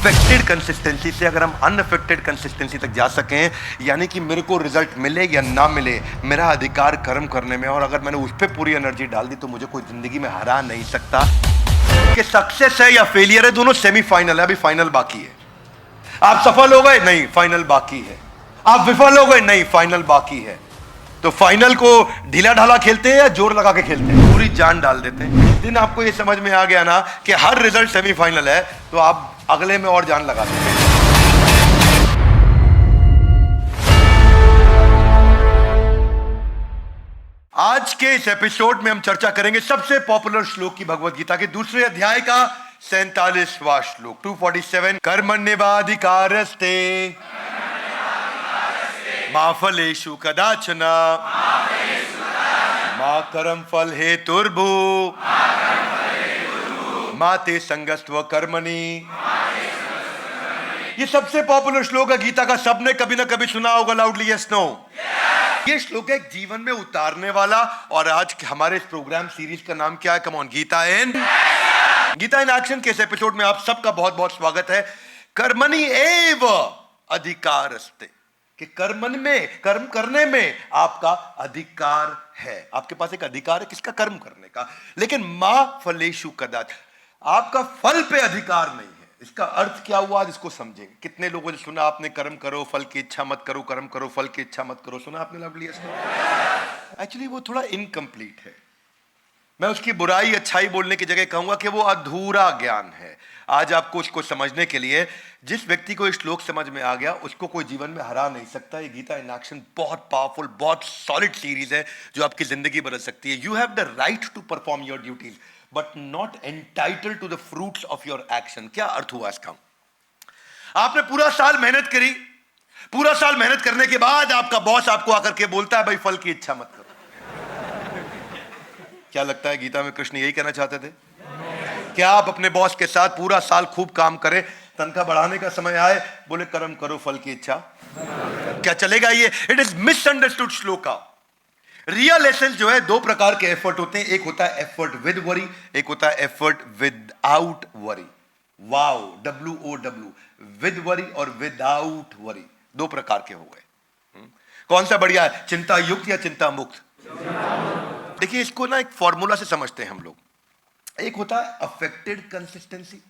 Affected consistency से अगर हम अनअफेक्टेड कंसिस्टेंसी तक जा सकें, यानी कि मेरे को रिजल्ट मिले या ना मिले, मेरा अधिकार कर्म करने में, और अगर मैंने उस पर पूरी एनर्जी डाल दी तो मुझे कोई जिंदगी में हरा नहीं सकता। कि सक्सेस है या फेलियर है, दोनों सेमीफाइनल है, अभी फाइनल बाकी है। आप सफल हो गए, नहीं, फाइनल बाकी है। आप विफल हो गए, नहीं, फाइनल बाकी है। तो फाइनल को ढीला ढाला खेलते हैं या जोर लगा के खेलते हैं? पूरी जान डाल देते हैं। जिस दिन आपको ये समझ में आ गया ना कि हर रिजल्ट सेमीफाइनल है, तो आप अगले में और जान लगा देते हैं। आज के इस एपिसोड में हम चर्चा करेंगे सबसे पॉपुलर श्लोक की, भगवत गीता के दूसरे अध्याय का 47वां श्लोक 247। कर्मण्येवाधिकारस्ते मा फलेषु कदाचन मा कर्म फल हेतुर्भु मा ते संगस्त्व कर्मणि। ये सबसे पॉपुलर श्लोक है गीता का, सबने कभी ना कभी सुना होगा। Loudly yes no. ये श्लोक है जीवन में उतारने वाला। और आज हमारे इस प्रोग्राम सीरीज का नाम क्या है? Come on, Gita in action के इस एपिसोड में आप सबका बहुत बहुत स्वागत है। कर्मणि एव अधिकारस्ते, कि कर्मन में, कर्म करने में आपका अधिकार है। आपके पास एक अधिकार है, किसका? कर्म करने का। लेकिन मा फलेषु कदाच, आपका फल पे अधिकार नहीं है। इसका अर्थ क्या हुआ, आज इसको समझेंगे। कितने लोगों ने सुना आपने, कर्म करो फल की इच्छा मत करो, कर्म करो फल की इच्छा मत करो? सुना आपने? लवली एक्चुअली वो थोड़ा इनकम्प्लीट है। मैं उसकी बुराई अच्छाई बोलने की जगह कहूंगा कि वो अधूरा ज्ञान है। आज आपको उसको समझने के लिए, जिस व्यक्ति को इस श्लोक समझ में आ गया उसको कोई जीवन में हरा नहीं सकता। ये गीता इन एक्शन बहुत पावरफुल, बहुत सॉलिड सीरीज है जो आपकी जिंदगी बदल सकती है। You have the right to perform your duties but not entitled to the fruits of your action. क्या अर्थ हुआ इसका? आपने पूरा साल मेहनत करी, पूरा साल मेहनत करने के बाद आपका बॉस आपको आकर के बोलता है भाई फल की इच्छा मत करो। क्या लगता है गीता में कृष्ण यही कहना चाहते थे? क्या आप अपने बॉस के साथ पूरा साल खूब काम करें, तनख्वाह बढ़ाने का समय आए बोले कर्म करो फल की इच्छा? क्या चलेगा ये? It is misunderstood shloka. Real essence जो है, दो प्रकार के एफर्ट होते हैं। एक होता है एफर्ट विद वरी, एक होता है effort without worry. Wow, WOW, with worry और विदाउट वरी, दो प्रकार के हो गए। कौन सा बढ़िया है, चिंता युक्त या चिंता मुक्त? देखिए, इसको ना एक फॉर्मूला से समझते हैं हम लोग। एक होता है अफेक्टेड कंसिस्टेंसी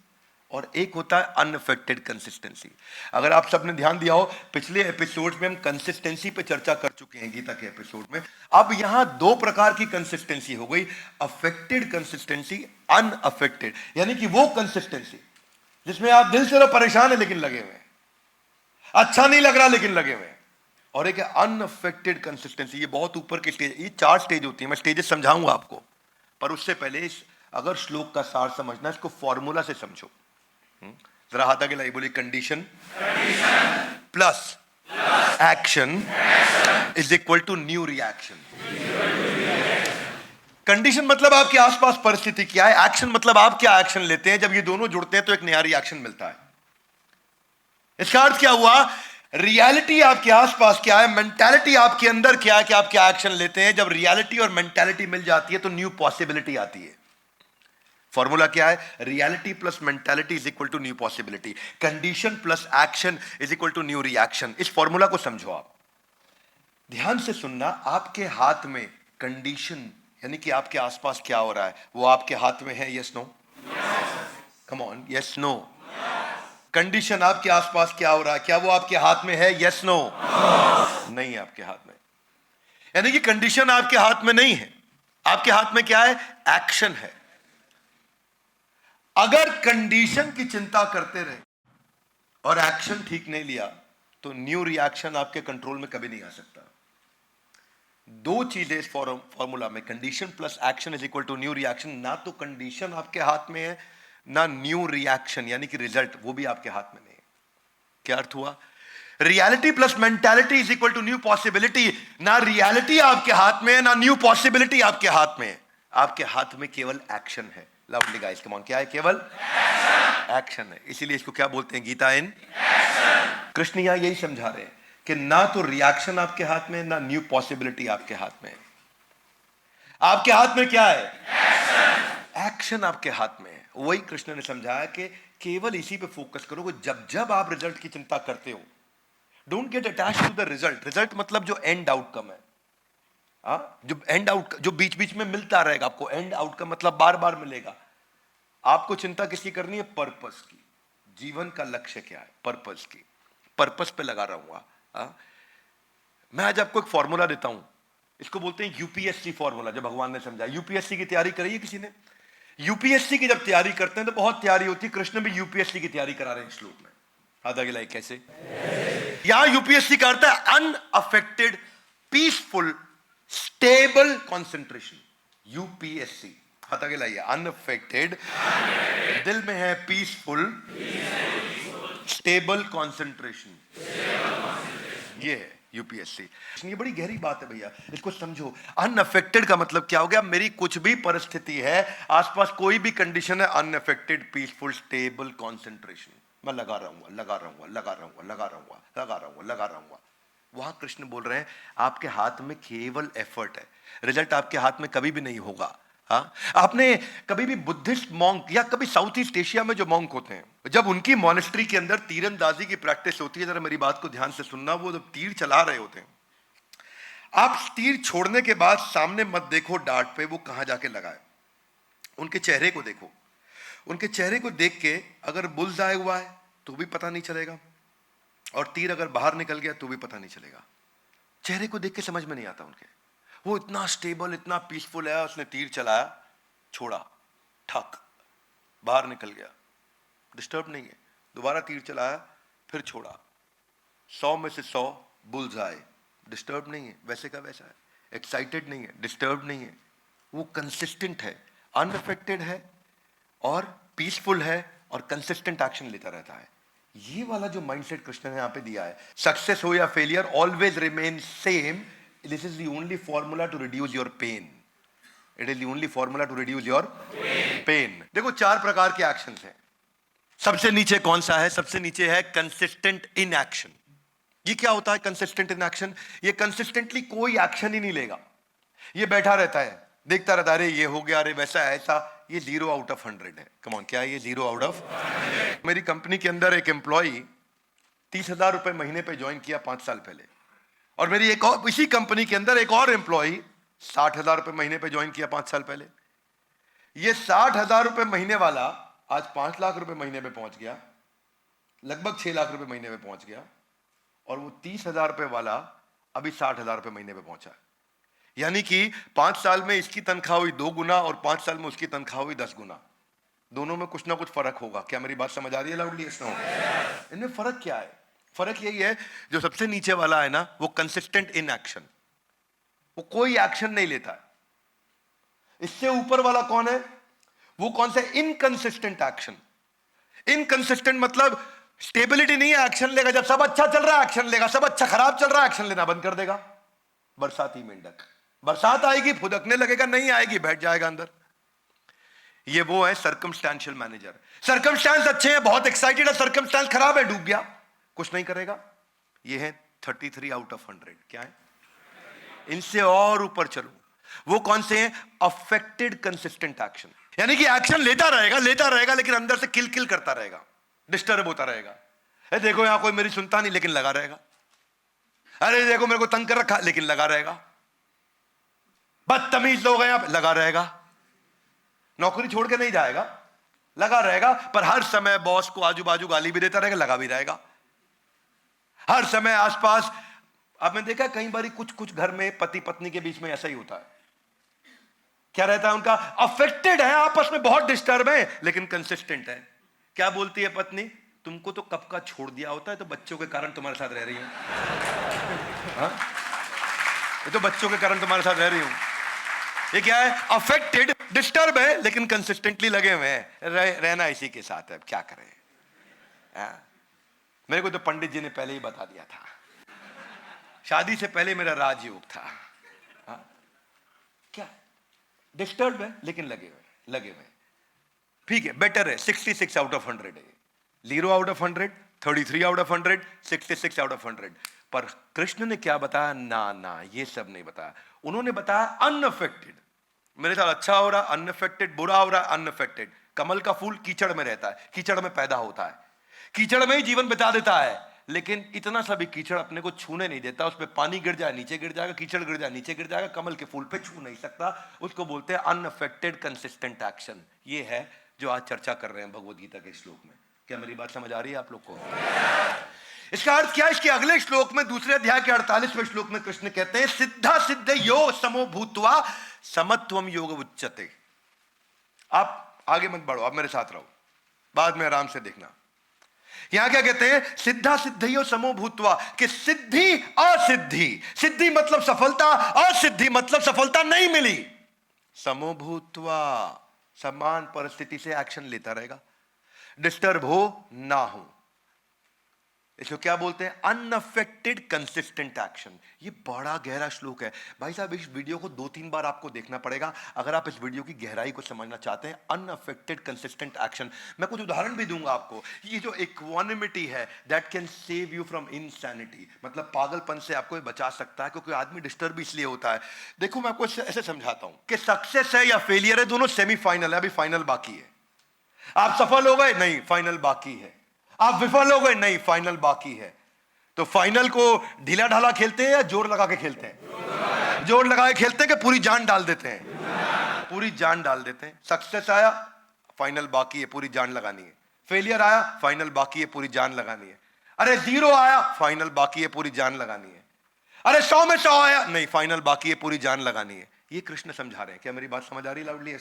और एक होता है अनअफेक्टेड कंसिस्टेंसी। अगर आप सबने ध्यान दिया हो, पिछले एपिसोड में हम कंसिस्टेंसी पे चर्चा कर चुके हैं गीता के एपिसोड में। अब यहां दो प्रकार की कंसिस्टेंसी हो गई, अफेक्टेड कंसिस्टेंसी, अनअफेक्टेड। यानी कि वो कंसिस्टेंसी जिसमें आप दिल से तो परेशान है लेकिन लगे हुए हैं, अच्छा नहीं लग रहा लेकिन लगे हुए हैं। और एक अनअफेक्टेड कंसिस्टेंसी, ये बहुत ऊपर की स्टेज। ये 4 स्टेज होती है, मैं स्टेजेस समझाऊंगा आपको, पर उससे पहले अगर श्लोक का सार समझना, इसको फॉर्मूला से समझो। जरा हाथ आगे लाइए, बोलिए condition plus action is equal to new reaction. Condition मतलब आपके आसपास परिस्थिति क्या है, एक्शन मतलब आप क्या एक्शन लेते हैं। जब ये दोनों जुड़ते हैं तो एक नया रिएक्शन मिलता है। इसका अर्थ क्या हुआ? रियलिटी आपके आसपास क्या है, मेंटालिटी आपके अंदर क्या है कि आप क्या एक्शन लेते हैं। जब रियलिटी और मेंटालिटी मिल जाती है तो न्यू पॉसिबिलिटी आती है। फॉर्मूला क्या है? Reality plus mentality is equal to new possibility, condition plus action is equal to new reaction. इस फॉर्मूला को समझो आप, ध्यान से सुनना। आपके हाथ में कंडीशन, यानी कि आपके आसपास क्या हो रहा है, वो आपके हाथ में है? Yes no? Come on, yes no? Condition आपके आसपास क्या हो रहा है, क्या वो आपके हाथ में है? Yes no? नहीं है आपके हाथ में। यानी कि कंडीशन आपके हाथ में नहीं है, आपके हाथ में क्या है? एक्शन है। अगर कंडीशन की चिंता करते रहे और एक्शन ठीक नहीं लिया तो न्यू रिएक्शन आपके कंट्रोल में कभी नहीं आ सकता। दो चीजें इस फॉर्मूला में, condition plus action is equal to new reaction. ना तो कंडीशन आपके हाथ में है, ना न्यू रिएक्शन यानी कि रिजल्ट, वो भी आपके हाथ में नहीं है। क्या अर्थ हुआ? Reality plus mentality is equal to new possibility. ना रियलिटी आपके हाथ में है, ना न्यू पॉसिबिलिटी आपके हाथ में है। आपके हाथ में केवल एक्शन है। लवली गाइस, कम ऑन, क्या है? केवल एक्शन है। इसीलिए इसको क्या बोलते हैं? Gita in action. कृष्ण यहां यही समझा रहे हैं कि ना तो रिएक्शन आपके हाथ में, ना न्यू पॉसिबिलिटी आपके हाथ में है। आपके हाथ में क्या है? एक्शन। एक्शन आपके हाथ में है। वही कृष्ण ने समझाया कि केवल इसी पे फोकस करो कि जब जब आप रिजल्ट की चिंता करते हो, don't get attached to the result. Result मतलब जो एंड आउटकम है, जो एंड आउट, जो बीच बीच में मिलता रहेगा आपको, एंड आउटकम मतलब बार बार मिलेगा। आपको चिंता किसकी करनी है? पर्पस की। जीवन का लक्ष्य क्या है? पर्पस की। पर्पस पे लगा रहूंगा। मैं आज आपको एक फॉर्मूला देता हूं, इसको बोलते हैं यूपीएससी फॉर्मूला, जो भगवान ने समझाया। यूपीएससी की तैयारी करी है किसी ने? यूपीएससी की जब तैयारी करते हैं तो बहुत तैयारी होती है। कृष्ण भी यूपीएससी की तैयारी करा रहे हैं श्लोक में। आधा गिलाई कैसे? यहां यूपीएससी का अर्थ है unaffected, peaceful, stable concentration. UPSC हाथ आगे लाइए। अनअफेक्टेड, दिल में है पीसफुल, स्टेबल कंसंट्रेशन, ये है यूपीएससी। ये बड़ी गहरी बात है भैया, इसको समझो। अनअफेक्टेड का मतलब क्या हो गया? मेरी कुछ भी परिस्थिति है, आसपास कोई भी कंडीशन है, अनअफेक्टेड, पीसफुल, स्टेबल कंसंट्रेशन। मैं लगा रहूंगा, लगा रहूंगा, लगा रहूंगा, लगा रहूंगा, लगा रहूंगा, लगा रहूंगा। वहां कृष्ण बोल रहे हैं आपके हाथ में केवल एफर्ट है, रिजल्ट आपके हाथ में कभी भी नहीं होगा। हाँ, आपने कभी भी बुद्धिस्ट मॉन्क या कभी साउथ ईस्ट एशिया में जो मॉन्क होते हैं, जब उनकी मॉनेस्ट्री के अंदर तीरंदाजी की प्रैक्टिस होती है, जरा मेरी बात को ध्यान से सुनना, वो जब तीर चला रहे होते हैं, आप तीर छोड़ने के बाद सामने मत देखो डार्ट पे वो कहां जाके लगा है, उनके चेहरे को देखो। उनके चेहरे को देख के अगर बुल्स आए हुआ है तो भी पता नहीं चलेगा, और तीर अगर बाहर निकल गया तो भी पता नहीं चलेगा। चेहरे को देख के समझ में नहीं आता उनके। वो इतना स्टेबल, इतना पीसफुल है। उसने तीर चलाया, छोड़ा, ठक, बाहर निकल गया, डिस्टर्ब नहीं है। दोबारा तीर चलाया, फिर छोड़ा, 100 में से 100 बुल्स आए, डिस्टर्ब नहीं है, वैसे का वैसा है। एक्साइटेड नहीं है, डिस्टर्ब नहीं है। वो कंसिस्टेंट है, अनअफेक्टेड है, और पीसफुल है, और कंसिस्टेंट एक्शन लेता रहता है। ये वाला जो माइंडसेट कृष्ण ने यहां पे दिया है, सक्सेस हो या failure, always remain same. This is the only formula to reduce your pain. It is the only formula to reduce your pain. देखो 4 प्रकार के एक्शंस हैं। सबसे नीचे कौन सा है? सबसे नीचे है कंसिस्टेंट इन एक्शन। ये क्या होता है कंसिस्टेंट इन एक्शन? ये कंसिस्टेंटली कोई एक्शन ही नहीं लेगा, ये बैठा रहता है, देखता रहता है, अरे ये हो गया, अरे वैसा ऐसा। ये 0 आउट ऑफ 100 है। कम ऑन, क्या है ये? 0 आउट ऑफ 100। मेरी कंपनी के अंदर एक एम्प्लॉई 30,000 रुपए महीने पे ज्वाइन किया 5 साल पहले, और मेरी एक और इसी कंपनी के अंदर एक और एम्प्लॉई 60,000 रुपए महीने पे ज्वाइन किया 5 साल पहले। ये 60,000 रुपए महीने वाला आज 5 लाख रुपए महीने पे पहुंच गया, लगभग 6 लाख रुपए महीने पे पहुंच गया, और वो 30,000 रुपए वाला अभी 60,000 रुपए महीने पे पहुंचा। यानी कि 5 साल में इसकी तनख्वाह हुई 2 गुना, और 5 साल में उसकी तनख्वाह हुई 10 गुना। दोनों में कुछ ना कुछ फर्क होगा। क्या मेरी बात समझ आ रही है लाउडली? इनमें फर्क क्या है? फर्क यही है, जो सबसे नीचे वाला है ना, वो कंसिस्टेंट इन एक्शन, वो कोई एक्शन नहीं लेता है। इससे ऊपर वाला कौन है? वो कौन सा? Inconsistent action. इनकंसिस्टेंट मतलब स्टेबिलिटी नहीं है, एक्शन लेगा। जब सब अच्छा चल रहा है एक्शन लेगा, सब अच्छा खराब चल रहा है एक्शन लेना बंद कर देगा। बरसाती मेंढक, बरसात आएगी फुदकने लगेगा, नहीं आएगी बैठ जाएगा अंदर। ये वो है सर्कमस्टेंशियल मैनेजर। सर्कमस्टेंस अच्छे हैं, बहुत एक्साइटेड है, सर्कमस्टेंस खराब है, डूब गया, कुछ नहीं करेगा। ये है 33 आउट ऑफ 100। क्या है? इनसे और ऊपर चलो, वो कौन से हैं? Affected consistent action. यानी कि एक्शन लेता रहेगा, लेकिन अंदर से किल किल करता रहेगा, डिस्टर्ब होता रहेगा। देखो यहां कोई मेरी सुनता नहीं, लेकिन लगा रहेगा। अरे देखो मेरे को तंग कर रखा, लेकिन लगा रहेगा। बदतमीज लोग हैं, लगा रहेगा। नौकरी छोड़ के नहीं जाएगा, लगा रहेगा। पर हर समय बॉस को आजू बाजू गाली भी देता रहेगा, लगा भी रहेगा। हर समय आसपास, आपने देखा कई बार कुछ कुछ घर में पति पत्नी के बीच में ऐसा ही होता है। क्या रहता है उनका? अफेक्टेड है, आपस में बहुत डिस्टर्ब है, लेकिन कंसिस्टेंट है। क्या बोलती है पत्नी? तुमको तो कब का छोड़ दिया होता है, तो बच्चों के कारण तुम्हारे साथ रह रही हूं। हाँ? ये तो बच्चों के कारण तुम्हारे साथ रह रही हूं। ये क्या है? अफेक्टेड, डिस्टर्ब है, लेकिन कंसिस्टेंटली लगे हुए हैं, रहना इसी के साथ है, क्या करें। मेरे को तो पंडित जी ने पहले ही बता दिया था, शादी से पहले मेरा राजयोग था। क्या? डिस्टर्ब है, लेकिन लगे हुए। ठीक है, बेटर है। 66 आउट ऑफ 100 है। 0 out of 100, 33 out of 100, 66 out of 100। पर कृष्ण ने क्या बताया? ना, ये सब नहीं बताया। उन्होंने बताया अनअफेक्टेड। मेरे साथ अच्छा हो रहा, अनअफेक्टेड, बुरा हो रहा, अनअफेक्टेड। कमल का फूल कीचड़ में रहता है, कीचड़ में पैदा होता है, कीचड़ में ही जीवन बिता देता है, लेकिन इतना सा भी कीचड़ अपने को छूने नहीं देता। उस पर पानी गिर जाए नीचे गिर जाएगा, कीचड़ गिर जाए नीचे गिर जाएगा, कमल के फूल पे छू नहीं सकता। उसको बोलते हैं अनअफेक्टेड कंसिस्टेंट एक्शन। ये है जो आज चर्चा कर रहे हैं भगवद गीता के श्लोक में। क्या मेरी बात समझ आ रही है आप लोग को? इसका अर्थ क्या है? इसके अगले श्लोक में, दूसरे अध्याय के 48वें श्लोक में कृष्ण कहते हैं सिद्धा सिद्ध यो समो भूत्वा समत्वम योग उच्यते। आप आगे मत बढ़ो, आप मेरे साथ रहो, बाद में आराम से देखना। यहां क्या कहते हैं? सिद्धा सिद्धियो समो भूत्वा, कि सिद्धि असिद्धि, सिद्धि मतलब सफलता, असिद्धि मतलब सफलता नहीं मिली, समो भूत्वा समान परिस्थिति से एक्शन लेता रहेगा, डिस्टर्ब हो ना हो। इसको क्या बोलते हैं? Unaffected consistent action. ये बड़ा गहरा श्लोक है भाई साहब। इस वीडियो को 2-3 बार आपको देखना पड़ेगा अगर आप इस वीडियो की गहराई को समझना चाहते हैं। अनअफेक्टेड कंसिस्टेंट एक्शन, मैं कुछ उदाहरण भी दूंगा आपको। ये जो इक्वानिमिटी है, that can save you from insanity, मतलब पागलपन से आपको बचा सकता है, क्योंकि आदमी डिस्टर्ब इसलिए होता है। देखो मैं आपको ऐसे समझाता हूं कि सक्सेस है या फेलियर है, दोनों सेमीफाइनल है, अभी फाइनल बाकी है। आप सफल हो गए? नहीं, फाइनल बाकी है। आप विफल हो गए? नहीं, फाइनल बाकी है। तो फाइनल को ढीला ढाला खेलते हैं या जोर लगा के खेलते हैं? जोर लगा के खेलते हैं कि पूरी जान डाल देते हैं? पूरी जान डाल देते हैं। सक्सेस आया, फाइनल बाकी है, पूरी जान लगानी है। फेलियर आया, फाइनल बाकी है, पूरी जान लगानी है। अरे 0 आया, फाइनल बाकी है, पूरी जान लगानी है। अरे 100 में 100 आया, नहीं, फाइनल बाकी है, पूरी जान लगानी है। ये कृष्ण समझा रहे हैं। क्या मेरी बात समझ आ रही लाउडली?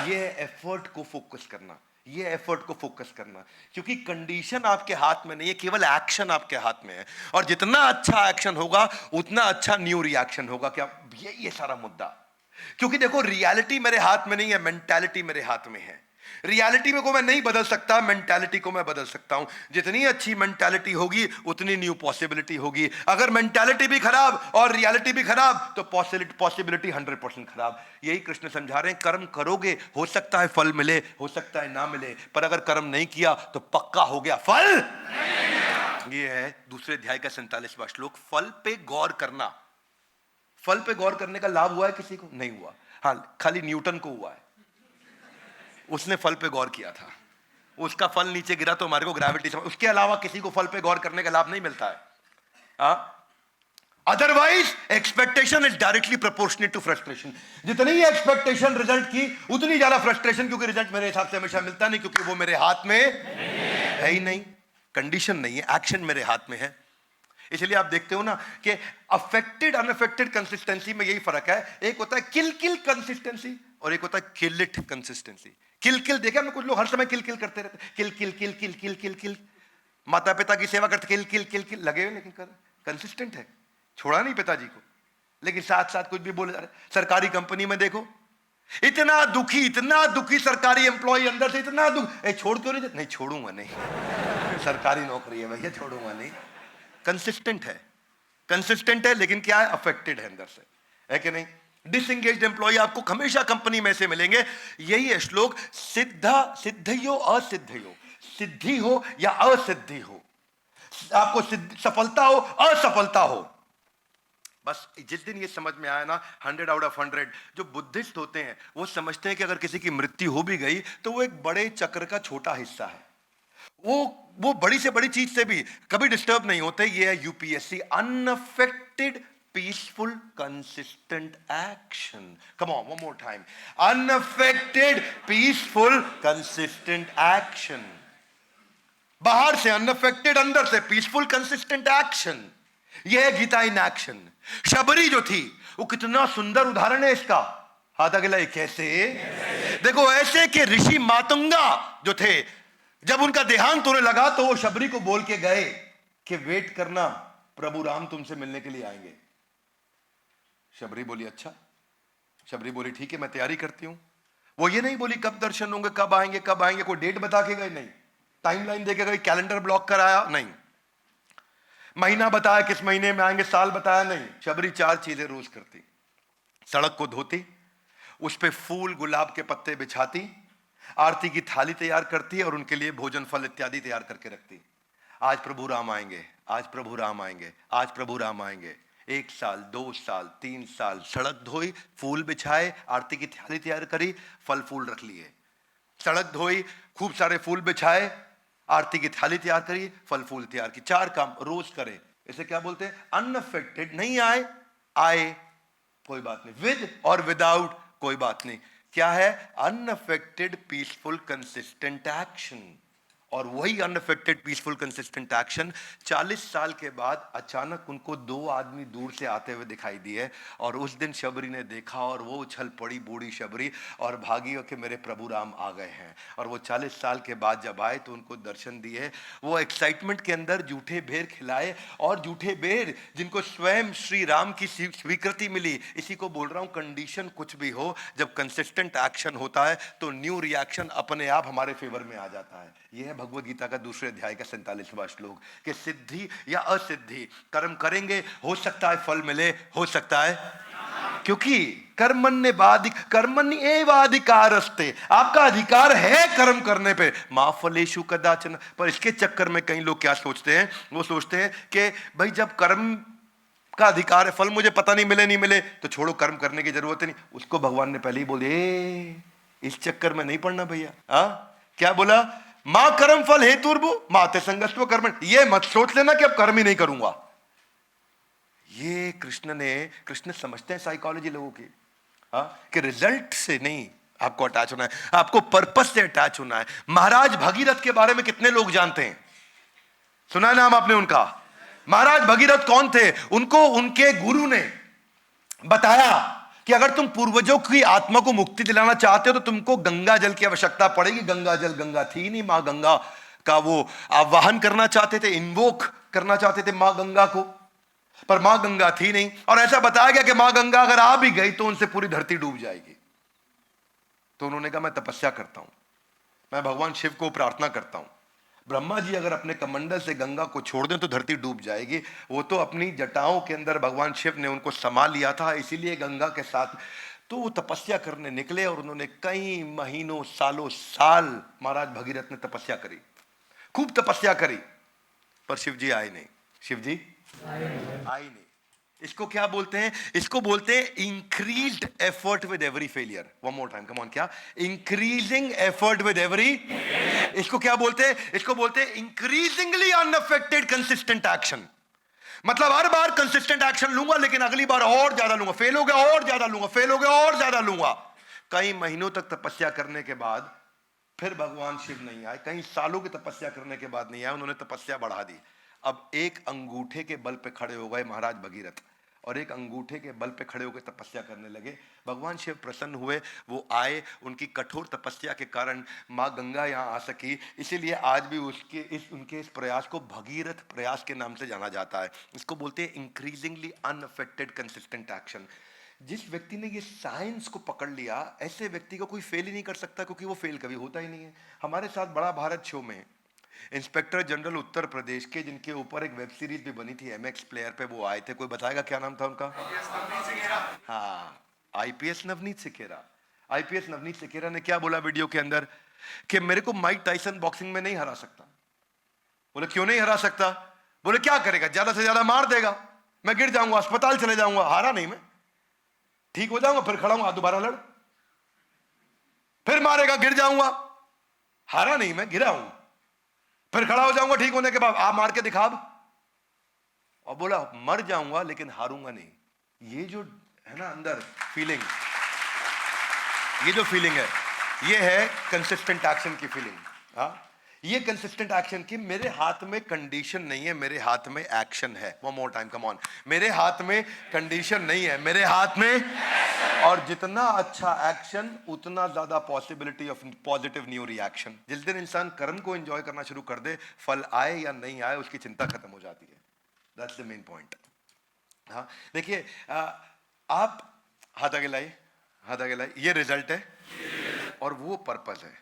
ये एफर्ट को फोकस करना, ये एफर्ट को फोकस करना, क्योंकि कंडीशन आपके हाथ में नहीं है, केवल एक्शन आपके हाथ में है। और जितना अच्छा एक्शन होगा उतना अच्छा न्यू रिएक्शन होगा। क्या ये सारा मुद्दा? क्योंकि देखो, रियलिटी मेरे हाथ में नहीं है, मेंटालिटी मेरे हाथ में है। रियलिटी में को मैं नहीं बदल सकता, मेंटालिटी को मैं बदल सकता हूं। जितनी अच्छी मेंटालिटी होगी उतनी न्यू पॉसिबिलिटी होगी। अगर मेंटालिटी भी खराब और रियलिटी भी खराब तो पॉसिबिलिटी 100% खराब। यही कृष्ण समझा रहे हैं। कर्म करोगे, हो सकता है फल मिले, हो सकता है ना मिले, पर अगर कर्म नहीं किया तो पक्का हो गया फल। ये है दूसरे अध्याय का 47वां श्लोक। फल पे गौर करना। फल पे गौर करने का लाभ हुआ है किसी को? नहीं हुआ। हाँ, खाली न्यूटन को हुआ है, उसने फल पे गौर किया था, उसका फल नीचे गिरा तो हमारे को ग्रेविटी समझ। उसके अलावा किसी को फल पे गौर करने का लाभ नहीं मिलता है। Otherwise expectation is directly proportionate to frustration. जितनी ही एक्सपेक्टेशन रिजल्ट की, उतनी ज्यादा फ्रस्ट्रेशन, क्योंकि रिजल्ट मेरे हिसाब से हमेशा मिलता नहीं, क्योंकि वो मेरे हाथ में है ही नहीं। कंडीशन नहीं है, एक्शन मेरे हाथ में है। इसलिए आप देखते हो ना कि अफेक्टेड अनअफेक्टेड कंसिस्टेंसी में यही फर्क है। एक होता है किल किल कंसिस्टेंसी और एक होता है किल इट कंसिस्टेंसी। किल किल देखा हमने, कुछ लोग हर समय किल किल करते रहते, किल किल किल किल किल किल किल। माता पिता की सेवा करते, किल किल किल किल लगे हुए, लेकिन कर कंसिस्टेंट है, छोड़ा नहीं पिताजी को, लेकिन साथ साथ कुछ भी बोले जा रहे। सरकारी कंपनी में देखो, इतना दुखी सरकारी एम्प्लॉय अंदर से, इतना दुख, छोड़ क्यों नहीं? नहीं छोड़ूंगा, नहीं, सरकारी नौकरी है भैया, छोड़ूंगा नहीं। कंसिस्टेंट है, लेकिन क्या है? अफेक्टेड है अंदर से, है कि नहीं? डिसएंगेज्ड एम्प्लॉय आपको हमेशा कंपनी में से मिलेंगे। यही है श्लोक, सिद्धियो असिद्धियो, सिद्धि हो या असिद्धि हो, आपको सफलता हो असफलता हो। बस जिस दिन ये समझ में आया ना, 100 आउट ऑफ 100 जो बुद्धिस्ट होते हैं वो समझते हैं कि अगर किसी की मृत्यु हो भी गई तो वो एक बड़े चक्र का छोटा हिस्सा है, वो बड़ी से बड़ी चीज से भी कभी डिस्टर्ब नहीं होते। ये है UPSC, unaffected peaceful consistent action. Come on, one more time, unaffected peaceful consistent action. बाहर से अनअफेक्टेड, अंदर से पीसफुल कंसिस्टेंट एक्शन। यह है गीता इन एक्शन। शबरी जो थी वो कितना सुंदर उदाहरण है इसका। हाथ अगला, कैसे? देखो, ऐसे कि ऋषि मातंगा जो थे, जब उनका देहांत होने लगा तो वो शबरी को बोल के गए कि वेट करना, प्रभु राम तुमसे मिलने के लिए आएंगे। शबरी बोली अच्छा। शबरी बोली ठीक है, मैं तैयारी करती हूं। वो ये नहीं बोली कब दर्शन होंगे, कब आएंगे, कोई डेट बता के गए नहीं, टाइमलाइन दे के गए, कैलेंडर ब्लॉक कराया नहीं, महीना बताया किस महीने में आएंगे, साल बताया नहीं। शबरी 4 चीजें रोज करती। सड़क को धोती, उस पे फूल गुलाब के पत्ते बिछाती, आरती की थाली तैयार करती और उनके लिए भोजन फल इत्यादि तैयार करके रखती। आज प्रभु राम आएंगे, आज प्रभु राम आएंगे, आज प्रभु राम आएंगे। 1 साल, 2 साल, 3 साल सड़क धोई, फूल बिछाए, आरती की थाली तैयार करी, फल फूल रख लिए। सड़क धोई, खूब सारे फूल बिछाए, आरती की थाली तैयार करी, फल फूल तैयार की। 4 काम रोज करे। इसे क्या बोलते हैं? अनअफेक्टेड। नहीं आए, आए कोई बात नहीं, विद और विदाउट कोई बात नहीं। क्या है? Unaffected peaceful consistent action. और वही अनअफेक्टेड पीसफुल कंसिस्टेंट एक्शन 40 साल के बाद अचानक उनको 2 आदमी दूर से आते हुए दिखाई दिए, और उस दिन शबरी ने देखा और वो उछल पड़ी, बूढ़ी शबरी, और भागी कि मेरे प्रभु राम आ गए हैं। और वो 40 साल के बाद जब आए तो उनको दर्शन दिए। वो एक्साइटमेंट के अंदर जूठे बेर खिलाए, और जूठे बेर जिनको स्वयं श्री राम की स्वीकृति मिली। इसी को बोल रहा हूं, कंडीशन कुछ भी हो, जब कंसिस्टेंट एक्शन होता है तो न्यू रिएक्शन अपने आप हमारे फेवर में आ जाता है। यह है भगवद गीता का दूसरे अध्याय का 47वां श्लोक, कि सिद्धि या असिद्धि, कर्म करेंगे, हो सकता है फल मिले, हो सकता है, क्योंकि कर्मण्येवाधिकारस्ते, आपका अधिकार है कर्म करने पे, मा फलेषु कदाचन। पर इसके चक्कर में कई लोग क्या सोचते हैं? वो सोचते हैं कि भाई जब कर्म का अधिकार है, फल मुझे पता नहीं मिले नहीं मिले तो छोड़ो, कर्म करने की जरूरत नहीं। उसको भगवान ने पहले ही बोले, इस चक्कर में नहीं पड़ना भैया। क्या बोला? मां कर्म फल हेतुर्भु माते संगस्व कर्म। ये मत सोच लेना कि अब कर्म ही नहीं करूंगा। ये कृष्ण समझते हैं साइकोलॉजी लोगों की, कि रिजल्ट से नहीं आपको अटैच होना है, आपको पर्पस से अटैच होना है। महाराज भगीरथ के बारे में कितने लोग जानते हैं? सुना है नाम आपने उनका? महाराज भगीरथ कौन थे? उनको उनके गुरु ने बताया कि अगर तुम पूर्वजों की आत्मा को मुक्ति दिलाना चाहते हो तो तुमको गंगा जल की आवश्यकता पड़ेगी। गंगा थी नहीं, मां गंगा का वो आवाहन करना चाहते थे, इन्वोक करना चाहते थे मां गंगा को, पर मां गंगा थी नहीं। और ऐसा बताया गया कि मां गंगा अगर आ भी गई तो उनसे पूरी धरती डूब जाएगी। तो उन्होंने कहा मैं तपस्या करता हूं, मैं भगवान शिव को प्रार्थना करता हूं, ब्रह्मा जी अगर अपने कमंडल से गंगा को छोड़ दें तो धरती डूब जाएगी। वो तो अपनी जटाओं के अंदर भगवान शिव ने उनको समा लिया था, इसीलिए गंगा के साथ। तो वो तपस्या करने निकले और उन्होंने कई महीनों, सालों साल महाराज भगीरथ ने तपस्या करी, खूब तपस्या करी, पर शिव जी आए नहीं। शिव जी आए नहीं। इसको क्या बोलते हैं? इसको बोलते हैं increased effort with every failure. One more time, come on. क्या? Increasing effort with every. इसको क्या बोलते हैं? इसको बोलते हैं इंक्रीजिंगली अनअफेक्टेड कंसिस्टेंट एक्शन। मतलब हर बार कंसिस्टेंट एक्शन लूंगा, लेकिन अगली बार और ज्यादा लूंगा, फेल हो गया और ज्यादा लूंगा, फेल हो गया और ज्यादा लूंगा। कई महीनों तक तपस्या करने के बाद फिर भगवान शिव नहीं आए, कई सालों की तपस्या करने के बाद नहीं आए, उन्होंने तपस्या बढ़ा दी। अब एक अंगूठे के बल पे खड़े हो गए महाराज भगीरथ, और एक अंगूठे के बल पे खड़े होकर तपस्या करने लगे। भगवान शिव प्रसन्न हुए, वो आए, उनकी कठोर तपस्या के कारण माँ गंगा यहाँ आ सकी। इसीलिए आज भी उनके इस प्रयास को भगीरथ प्रयास के नाम से जाना जाता है। इसको बोलते हैं इंक्रीजिंगली अनअफेक्टेड कंसिस्टेंट एक्शन। जिस व्यक्ति ने ये साइंस को पकड़ लिया, ऐसे व्यक्ति को कोई फेल ही नहीं कर सकता, क्योंकि वो फेल कभी होता ही नहीं है। हमारे साथ बड़ा भारत शो में इंस्पेक्टर जनरल उत्तर प्रदेश के, जिनके ऊपर एक वेब सीरीज भी बनी थी एमएक्स प्लेयर पे, वो आए थे। कोई बताएगा क्या नाम था उनका? हाँ, आईपीएस नवनीत सिखेरा। आईपीएस नवनीत सिखेरा ने क्या बोला वीडियो के अंदर? कि मेरे को माइक टाइसन बॉक्सिंग में नहीं हरा सकता। बोले क्यों नहीं हरा सकता? बोले क्या करेगा, ज्यादा से ज्यादा मार देगा, मैं गिर जाऊंगा, अस्पताल चले जाऊंगा। हारा नहीं मैं, ठीक हो जाऊंगा, फिर खड़ा हूं, दोबारा लड़, फिर मारेगा, गिर जाऊंगा। हारा नहीं मैं, गिरा हूं, फिर खड़ा हो जाऊंगा ठीक होने के बाद, आप मार के दिखा। और बोला मर जाऊंगा लेकिन हारूंगा नहीं। ये जो है ना अंदर फीलिंग, ये जो फीलिंग है, ये है कंसिस्टेंट एक्शन की फीलिंग। ये कंसिस्टेंट एक्शन की, मेरे हाथ में कंडीशन नहीं है, मेरे हाथ में एक्शन है। One more time, come on. मेरे हाथ में कंडीशन नहीं है, मेरे हाथ में। और जितना अच्छा एक्शन उतना ज्यादा possibility of positive new reaction. जिस दिन इंसान कर्म को एंजॉय करना शुरू कर दे, फल आए या नहीं आए उसकी चिंता खत्म हो जाती है। That's the main point. हाँ देखिए, आप हाथ आगे लाइए, हाथ आगे लाइए। ये रिजल्ट है और वो पर्पस है।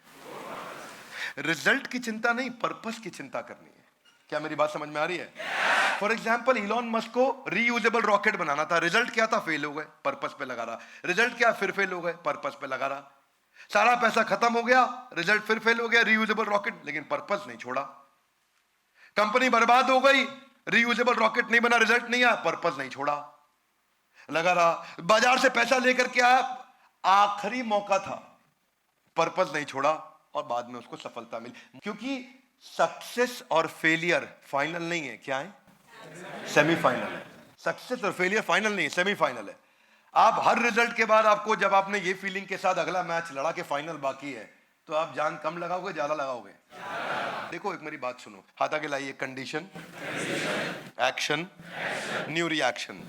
रिजल्ट की चिंता नहीं, पर्पस की चिंता करनी है। क्या मेरी बात समझ में आ रही है? फॉर एग्जाम्पल, इलॉन मस्क को रीयूजेबल रॉकेट बनाना था, रिजल्ट क्या था? फेल हो गए, पर्पस पे लगा रहा। रिजल्ट क्या? फिर फेल हो गए, पर्पस पे लगा रहा। सारा पैसा खत्म हो गया, रिजल्ट फिर फेल हो गया, रीयूजेबल रॉकेट, लेकिन पर्पस नहीं छोड़ा। कंपनी बर्बाद हो गई, रीयूजेबल रॉकेट नहीं बना, रिजल्ट नहीं आया, पर्पस नहीं छोड़ा, लगा रहा। बाजार से पैसा लेकर के आया, आखिरी मौका था, पर्पस नहीं छोड़ा और बाद में उसको सफलता मिली। क्योंकि सक्सेस और फेलियर फाइनल नहीं है, क्या है? सेमीफाइनल है। सक्सेस और फेलियर फाइनल नहीं है, सेमीफाइनल है। आप हर रिजल्ट के बाद आपको, जब आपने ये फीलिंग के साथ अगला मैच लड़ा के फाइनल बाकी है, तो आप जान कम लगाओगे ज्यादा लगाओगे? देखो एक मेरी बात सुनो, हाथ आगे लाइए। Condition, action, new reaction.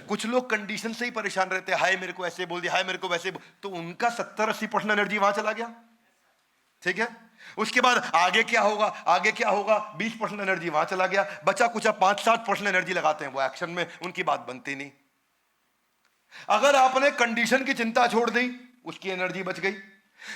कुछ लोग कंडीशन से ही परेशान रहते हैं, हाय मेरे को ऐसे बोल दिया, हाय मेरे को वैसे तो उनका 70-80% एनर्जी वहां चला गया, ठीक है। उसके बाद आगे क्या होगा, आगे क्या होगा, 20% एनर्जी वहां चला गया, बचा कुछ 5-7% एनर्जी लगाते हैं वो एक्शन में, उनकी बात बनती नहीं। अगर आपने कंडीशन की चिंता छोड़ दी, उसकी एनर्जी बच गई।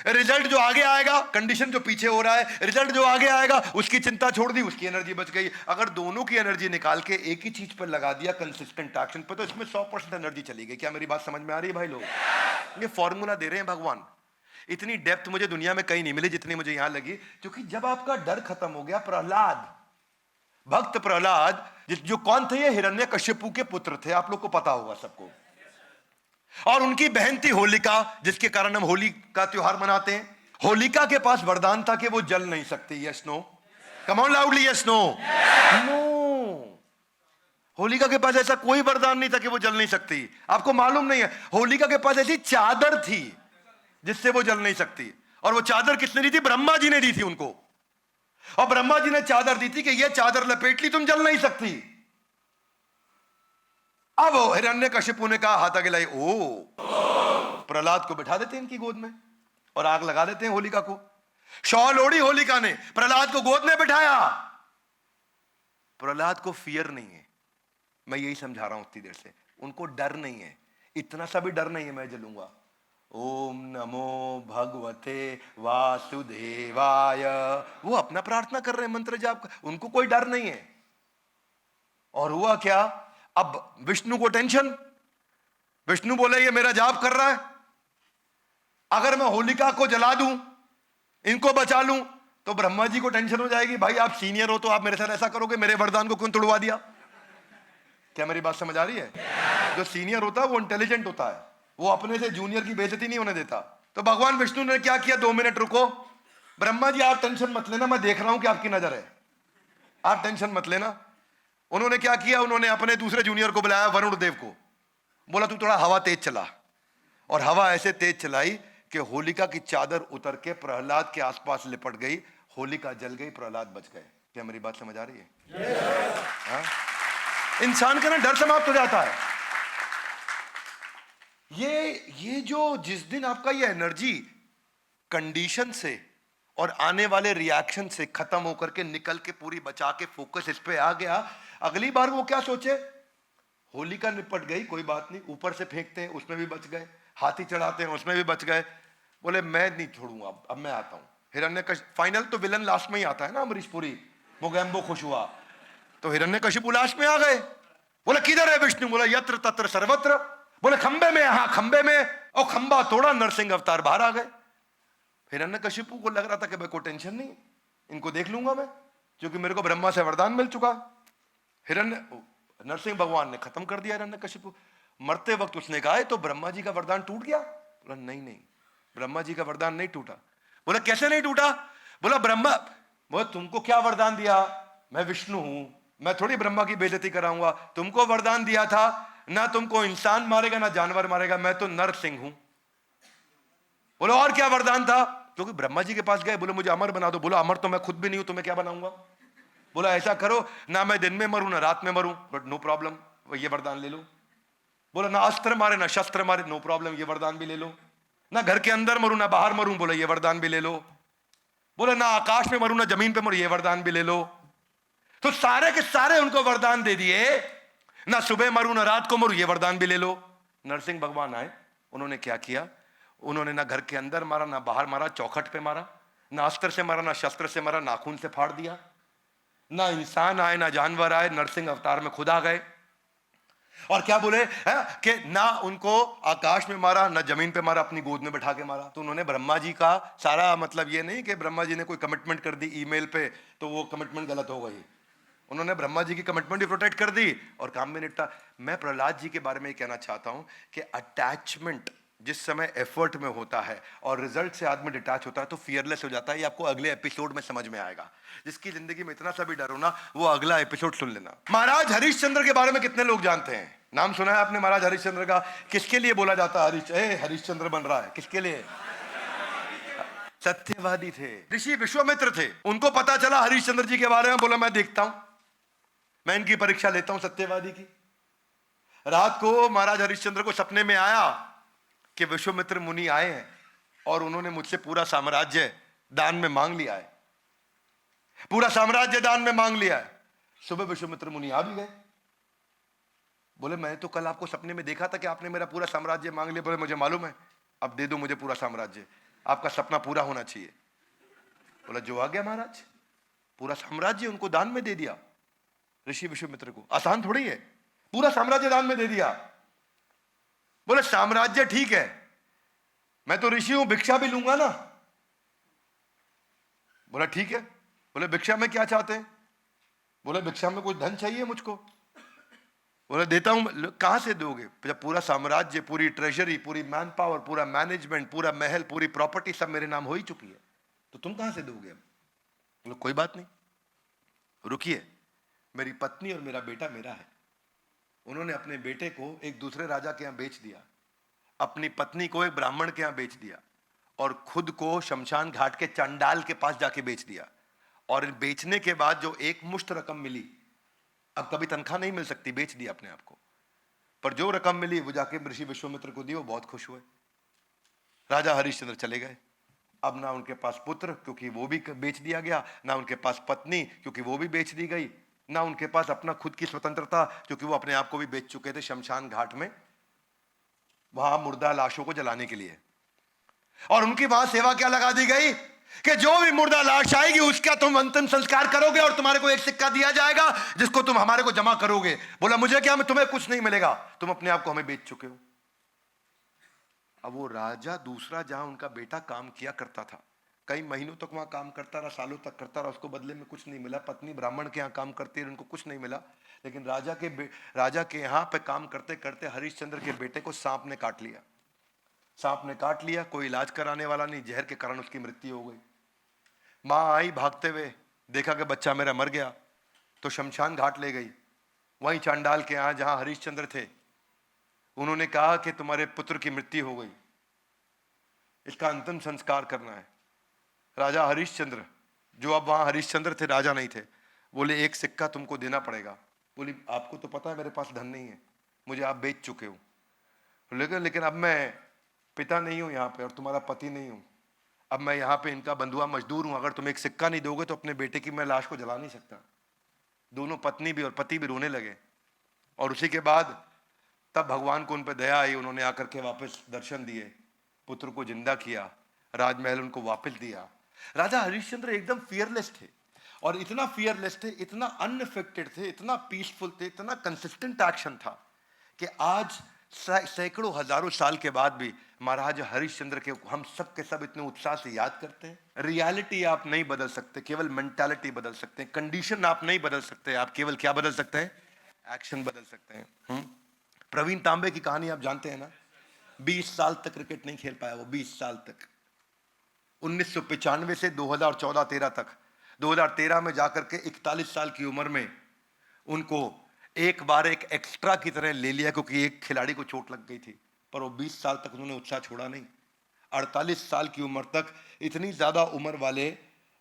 रिजल्ट जो आगे आएगा, कंडीशन जो पीछे हो रहा है, रिजल्ट जो आगे आएगा उसकी चिंता छोड़ दी, उसकी एनर्जी बच गई। अगर दोनों की एनर्जी निकाल के एक ही चीज पर लगा दिया, कंसिस्टेंट एक्शन पर, तो इसमें 100% एनर्जी चली गई। क्या मेरी बात समझ में आ रही है भाई लोग? ये फॉर्मूला दे रहे हैं भगवान। इतनी डेप्थ मुझे दुनिया में कहीं नहीं मिली जितनी मुझे यहां लगी, क्योंकि जब आपका डर खत्म हो गया, प्रहलाद, भक्त प्रहलाद, जो कौन थे? ये हिरण्यकश्यपु के पुत्र थे, आप लोग को पता होगा सबको। और उनकी बहन थी होलिका, जिसके कारण हम होली का त्योहार मनाते हैं। होलिका के पास वरदान था कि वो जल नहीं सकती। Yes no? Come on loudly, yes no? No, Holika के पास ऐसा कोई वरदान नहीं था कि वो जल नहीं सकती। आपको मालूम नहीं है, होलिका के पास ऐसी चादर थी जिससे वो जल नहीं सकती। और वो चादर किसने दी थी? ब्रह्मा जी ने दी थी उनको। और ब्रह्मा जी ने चादर दी थी कि ये चादर लपेट ली, तुम जल नहीं सकती। अब हिरण्यकशिपु ने कहा, हाथ आगे लाई, ओ प्रहलाद को बिठा देते हैं इनकी गोद में और आग लगा देते हैं होलिका को। शॉल ओढ़ी होलिका ने, प्रहलाद को गोद में बिठाया। प्रहलाद को फियर नहीं है, मैं यही समझा रहा हूं इतनी देर से। उनको डर नहीं है, इतना सा भी डर नहीं है मैं जलूंगा। ओम नमो भगवते वासुदेवाय, वो अपना प्रार्थना कर रहे हैं, मंत्र जाप कर, उनको कोई डर नहीं है। और हुआ क्या? अब विष्णु को टेंशन। विष्णु बोले ये मेरा जाप कर रहा है, अगर मैं होलिका को जला दूं, इनको बचा लूं, तो ब्रह्मा जी को टेंशन हो जाएगी, भाई आप सीनियर हो तो आप मेरे साथ ऐसा करोगे, मेरे वरदान को क्यों तोड़वा दिया? क्या मेरी बात समझ आ रही है? जो सीनियर होता है वो इंटेलिजेंट होता है, वो अपने से जूनियर की बेइज्जती नहीं होने देता। तो भगवान विष्णु ने क्या किया? 2 मिनट रुको, ब्रह्मा जी आप टेंशन मत लेना, मैं देख रहा हूं कि आपकी नजर है, आप टेंशन मत लेना। उन्होंने क्या किया? उन्होंने अपने दूसरे जूनियर को बुलाया, वरुण देव को, बोला तू थोड़ा हवा तेज चला। और हवा ऐसे तेज चलाई कि होलिका की चादर उतर के प्रहलाद के आसपास लिपट गई, होलिका जल गई, प्रहलाद बच गए। क्या मेरी बात समझ आ रही है? इंसान का ना डर समाप्त हो जाता है। ये जो जिस दिन आपका ये एनर्जी कंडीशन से और आने वाले रिएक्शन से खत्म होकर के निकल के पूरी बचा के फोकस इस पे आ गया, अगली बार वो क्या सोचे? होलिका निपट गई, कोई बात नहीं, ऊपर से फेंकते हैं उसमें भी बच गए, हाथी चढ़ाते हैं उसमें भी बच गए। बोले मैं नहीं छोड़ूंगा, अब मैं आता हूं। हिरण्यकशिपु, फाइनल तो विलन लास्ट में ही आता है ना, अमरीश पुरी, मोगैम्बो खुश हुआ, तो हिरण्यकशिपु लास्ट में आ गए। बोले किधर है विष्णु? बोला यत्र तत्र सर्वत्र। बोले खंबे में, हाँ खंबे में, और खंबा तोड़ा, नरसिंह अवतार बाहर आ गए। हिरण्यकशिपु को लग रहा था कि भाई कोई टेंशन नहीं, इनको देख लूंगा मैं, क्योंकि मेरे को ब्रह्मा से वरदान मिल चुका। नरसिंह भगवान ने खत्म कर दिया हिरण्यकशिपु। मरते वक्त उसने कहा तो ब्रह्मा जी का वरदान टूट गया? बोला नहीं नहीं, ब्रह्मा जी का वरदान नहीं टूटा। बोला कैसे नहीं टूटा? बोला ब्रह्मा, बोला तुमको क्या वरदान दिया? मैं विष्णु हूं, मैं थोड़ी ब्रह्मा की बेइज्जती कराऊंगा। तुमको वरदान दिया था ना तुमको इंसान मारेगा ना जानवर मारेगा, मैं तो नरसिंह हूं। बोलो और क्या वरदान था? क्योंकि ब्रह्मा जी के पास गए, बोले मुझे अमर बना दो। बोला अमर तो मैं खुद भी नहीं हूं, तो मैं क्या बनाऊंगा? बोला ऐसा करो ना मैं दिन में मरूं ना रात में मरूं, बट नो प्रॉब्लम, ये वरदान ले लो। बोला ना अस्त्र मारे ना शस्त्र मारे, नो प्रॉब्लम, ये वरदान भी ले लो। ना घर के अंदर मरूं ना बाहर मरूं, बोला ये वरदान भी ले लो। बोला ना आकाश में मरूं ना जमीन पे मरूं, ये वरदान भी ले लो। तो सारे के सारे उनको वरदान दे दिए, ना सुबह मरूं ना रात को मरूं, ये वरदान भी ले लो। नरसिंह भगवान आए, उन्होंने क्या किया? उन्होंने ना घर के अंदर मारा ना बाहर मारा, चौखट पे मारा, ना अस्त्र से मारा ना शस्त्र से मारा, नाखून से फाड़ दिया। ना इंसान आए ना जानवर आए, नरसिंह अवतार में खुद आ गए। और क्या बोले कि ना उनको आकाश में मारा ना जमीन पे मारा, अपनी गोद में बैठा के मारा। तो उन्होंने ब्रह्मा जी का सारा, मतलब ये नहीं कि ब्रह्मा जी ने कोई कमिटमेंट कर दी ईमेल पे तो वो कमिटमेंट गलत हो गई। उन्होंने ब्रह्मा जी की कमिटमेंट भी प्रोटेक्ट कर दी और काम भी निपटा। मैं प्रहलाद जी के बारे में ये कहना चाहता हूं कि अटैचमेंट जिस समय एफर्ट में होता है और रिजल्ट से आदमी डिटैच होता है तो फियरलेस हो जाता है। ये आपको अगले एपिसोड में समझ में आएगा। जिसकी जिंदगी में इतना सा भी डर हो ना, वो अगला एपिसोड सुन लेना। महाराज हरिश्चंद्र के बारे में कितने लोग जानते हैं? नाम सुना है आपने महाराज हरिश्चंद्र का? किसके लिए बोला जाता है हरिश्चंद्र बन रहा है? किसके लिए? सत्यवादी थे, ऋषि विश्वामित्र थे। उनको पता चला हरिश्चंद्र जी के बारे में, बोला मैं देखता हूं, मैं इनकी परीक्षा लेता हूं सत्यवादी की। रात को महाराज हरिश्चंद्र को सपने में आया कि विश्वामित्र मुनि आए हैं और उन्होंने मुझसे पूरा साम्राज्य दान में मांग लिया है, पूरा साम्राज्य दान में मांग लिया है। सुबह विश्वामित्र मुनि आ भी गए। बोले मैं तो कल आपको सपने में देखा था कि आपने मेरा पूरा साम्राज्य मांग लिया। बोले मुझे मालूम है, अब दे दो मुझे पूरा साम्राज्य, आपका सपना पूरा होना चाहिए। बोला जो आ गया महाराज, पूरा साम्राज्य उनको दान में दे दिया ऋषि विश्वामित्र को। आसान थोड़ी है, पूरा साम्राज्य दान में दे दिया। बोले साम्राज्य ठीक है, मैं तो ऋषि हूं, भिक्षा भी लूंगा ना। बोला ठीक है। बोले भिक्षा में क्या चाहते हैं? बोले भिक्षा में कुछ धन चाहिए मुझको। बोले देता हूं। कहां से दोगे? जब पूरा साम्राज्य, पूरी ट्रेजरी, पूरी मैन पावर, पूरा मैनेजमेंट, पूरा महल, पूरी प्रॉपर्टी सब मेरे नाम हो ही चुकी है, तो तुम कहां से दोगे? बोले कोई बात नहीं, रुकिए, मेरी पत्नी और मेरा बेटा मेरा है। उन्होंने अपने बेटे को एक दूसरे राजा के यहां बेच दिया, अपनी पत्नी को एक ब्राह्मण के यहां बेच दिया और खुद को शमशान घाट के चंडाल के पास जाके बेच दिया। और बेचने के बाद जो एक मुश्त रकम मिली, अब कभी तनख्वाह नहीं मिल सकती, बेच दिया अपने आप को, पर जो रकम मिली वो जाके ऋषि विश्वामित्र को दी। वो बहुत खुश हुए। राजा हरिश्चंद्र चले गए। अब ना उनके पास पुत्र क्योंकि वो भी बेच दिया गया, ना उनके पास पत्नी क्योंकि वो भी बेच दी गई, ना उनके पास अपना खुद की स्वतंत्रता क्योंकि वो अपने आप को भी बेच चुके थे शमशान घाट में, वहां मुर्दा लाशों को जलाने के लिए। और उनकी वहां सेवा क्या लगा दी गई कि जो भी मुर्दा लाश आएगी उसका तुम अंतिम संस्कार करोगे और तुम्हारे को एक सिक्का दिया जाएगा जिसको तुम हमारे को जमा करोगे। बोला मुझे क्या, तुम्हें कुछ नहीं मिलेगा, तुम अपने आप को हमें बेच चुके हो। अब वो राजा दूसरा जहां उनका बेटा काम किया करता था, कई महीनों तक वहां काम करता रहा, सालों तक करता रहा, उसको बदले में कुछ नहीं मिला। पत्नी ब्राह्मण के यहाँ काम करती रही, उनको कुछ नहीं मिला। लेकिन राजा के यहाँ पे काम करते करते हरिश्चंद्र के बेटे को सांप ने काट लिया। सांप ने काट लिया, कोई इलाज कराने वाला नहीं, जहर के कारण उसकी मृत्यु हो गई। माँ आई भागते हुए, देखा कि बच्चा मेरा मर गया, तो शमशान घाट ले गई। वहीं चांडाल के यहाँ जहाँ हरिश्चंद्र थे, उन्होंने कहा कि तुम्हारे पुत्र की मृत्यु हो गई, इसका अंतिम संस्कार करना है। राजा हरिश्चंद्र, जो अब वहां हरिश्चंद्र थे, राजा नहीं थे, बोले एक सिक्का तुमको देना पड़ेगा। बोली आपको तो पता है मेरे पास धन नहीं है, मुझे आप बेच चुके हो, लेकिन अब मैं पिता नहीं हूं यहाँ पे और तुम्हारा पति नहीं हूं, अब मैं यहाँ पे इनका बंधुआ मजदूर हूं, अगर तुम एक सिक्का नहीं दोगे तो अपने बेटे की मैं लाश को जला नहीं सकता। दोनों पत्नी भी और पति भी रोने लगे। और उसी के बाद तब भगवान को उन पर दया आई, उन्होंने आकर के वापस दर्शन दिए, पुत्र को जिंदा किया, राजमहल उनको वापस दिया। राजा हरिश्चंद्र एकदम फियरलेस थे, और इतना फियरलेस थे, इतना अनअफेक्टेड थे, इतना पीसफुल थे, इतना कंसिस्टेंट एक्शन था कि आज सैकड़ों हजारों साल के बाद भी महाराज हरिश्चंद्र के हम सब के सब इतने उत्साह से याद करते हैं। रियलिटी आप नहीं बदल सकते, केवल मेंटालिटी बदल सकते हैं। कंडीशन आप नहीं बदल सकते, आप केवल क्या बदल सकते हैं? एक्शन बदल सकते हैं। प्रवीण तांबे की कहानी आप जानते हैं ना? 20 साल तक क्रिकेट नहीं खेल पाया वो, 20 साल तक, 1995 से 2014-13 तक। 2013 में जाकर के 41 साल की उम्र में उनको एक बार एक एक्स्ट्रा की तरह ले लिया क्योंकि एक खिलाड़ी को चोट लग गई थी, पर वो 20 साल तक उन्होंने उत्साह छोड़ा नहीं। 48 साल की उम्र तक इतनी ज्यादा उम्र वाले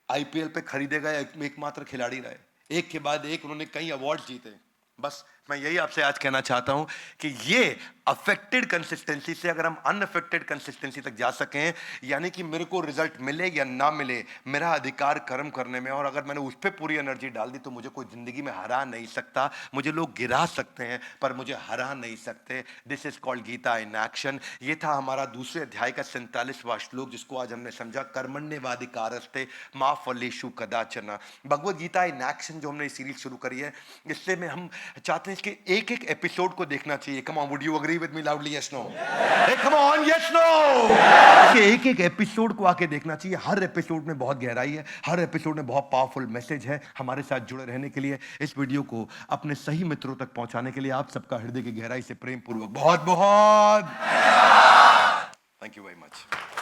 आईपीएल पे खरीदे गए एकमात्र खिलाड़ी रहे। एक के बाद एक उन्होंने कई अवार्ड जीते। बस मैं यही आपसे आज कहना चाहता हूं कि ये अफेक्टेड कंसिस्टेंसी से अगर हम अनअफेक्टेड कंसिस्टेंसी तक जा सकें, यानी कि मेरे को रिजल्ट मिले या ना मिले, मेरा अधिकार कर्म करने में, और अगर मैंने उस पर पूरी एनर्जी डाल दी तो मुझे कोई जिंदगी में हरा नहीं सकता। मुझे लोग गिरा सकते हैं पर मुझे हरा नहीं सकते। This is called Gita in action. ये था हमारा दूसरे अध्याय का 47वां श्लोक, जिसको आज हमने समझा, कर्मण्येवाधिकारस्ते मा फलेषु कदाचन। भगवद गीता इन एक्शन जो हमने सीरीज शुरू करी है, इससे में हम चाहते हैं इसके एक एक एपिसोड को देखना चाहिए। Come on, would you agree with me loudly? Yes no? Come on, yes no? एक एक एपिसोड को आके देखना चाहिए। हर एपिसोड में बहुत गहराई है, हर एपिसोड में बहुत पावरफुल मैसेज है। हमारे साथ जुड़े रहने के लिए, इस वीडियो को अपने सही मित्रों तक पहुंचाने के लिए आप सबका हृदय की गहराई से प्रेम पूर्वक बहुत बहुत थैंक यू वेरी मच।